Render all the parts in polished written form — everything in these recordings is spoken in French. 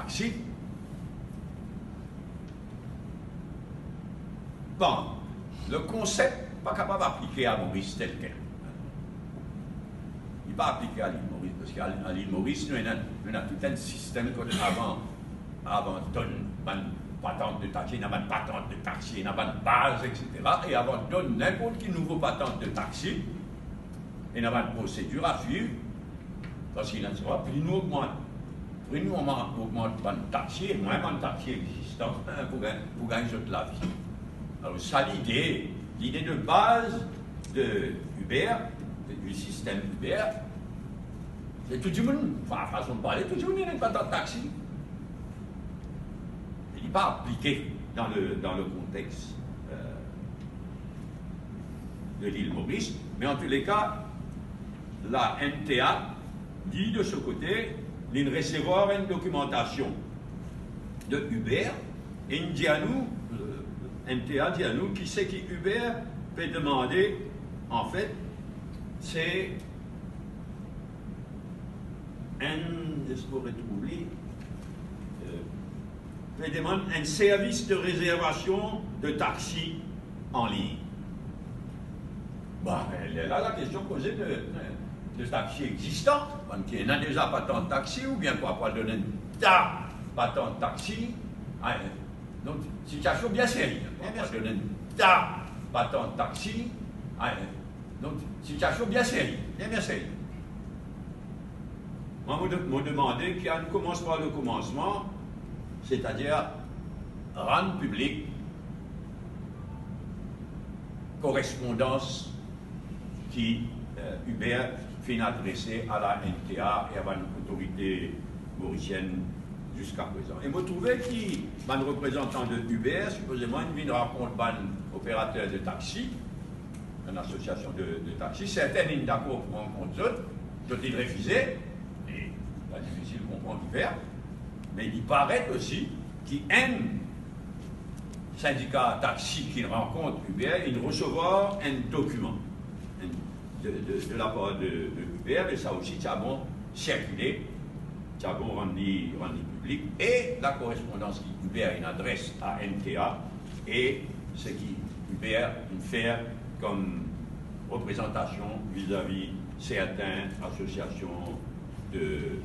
taxi. Bon, le concept pas capable d'appliquer à Maurice tel quel. Il n'est pas appliqué à l'île Maurice, parce qu'à l'île Maurice, nous avons tout un système avant de donner une patente de taxi, il y a une patente de taxi, il y a une base, etc. Et avant de donner n'importe quelle nouvelle patente de taxi, il y a une procédure à suivre, parce qu'il y a une puis nous augmente. Puis nous augmente le taxi, et moins de taxi existant pour gagner la vie. Alors ça, l'idée de base de Uber, du système Uber, c'est tout le monde, enfin, façon de parler, tout le monde n'est pas dans le taxi. Il n'est pas appliqué dans le contexte de l'île Maurice, mais en tous les cas, la NTA dit de ce côté, il recevoir une documentation de Uber, et il dit à nous, NTA dit à nous, qui c'est qui Uber peut demander, en fait, c'est est-ce qu'on retrouve peut demander un service de réservation de taxi en ligne. Bon, là, la question posée de taxi existant, il y en a déjà patente de taxi, ou bien pourquoi pas donner ta patente de taxi. Donc, situation bien sérieuse. On va donner ta patente de taxi. Donc, situation bien sérieuse. Bien sérieuse. Moi, je me demandais qu'on commence par le commencement, c'est-à-dire rendre public correspondance qui Uber fait adresser à la NTA et à une autorité mauricienne jusqu'à présent. Et je trouvais qu'un représentant de Uber, supposément, il vient rencontrer un opérateur de taxi, une association de taxi, certaines sont d'accord pour rencontrer d'autres, d'autres ils refusaient, et c'est difficile de comprendre Uber, mais il paraît aussi qu'il aime syndicat taxi qui rencontre Uber, il recevoir un document de la part de Uber, et ça aussi, ça a bon circulé, ça a bon rendu public, et la correspondance qu'Uber une adresse à NTA, et ce qu'Uber fait comme représentation vis-à-vis certaines associations de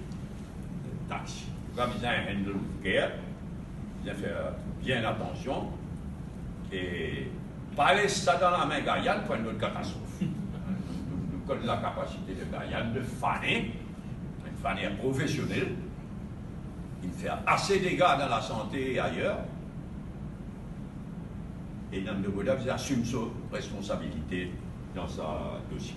taxi. Comme ils ont un handle guerre, ils ont fait bien attention, et pas laisser ça dans la main Guyane pour une autre catastrophe. Nous connaissons la capacité de Guyane de faner, une fanière professionnelle. Il fait assez de dégâts dans la santé et ailleurs. Et dans le Goda, il assume sa responsabilité dans sa dossier.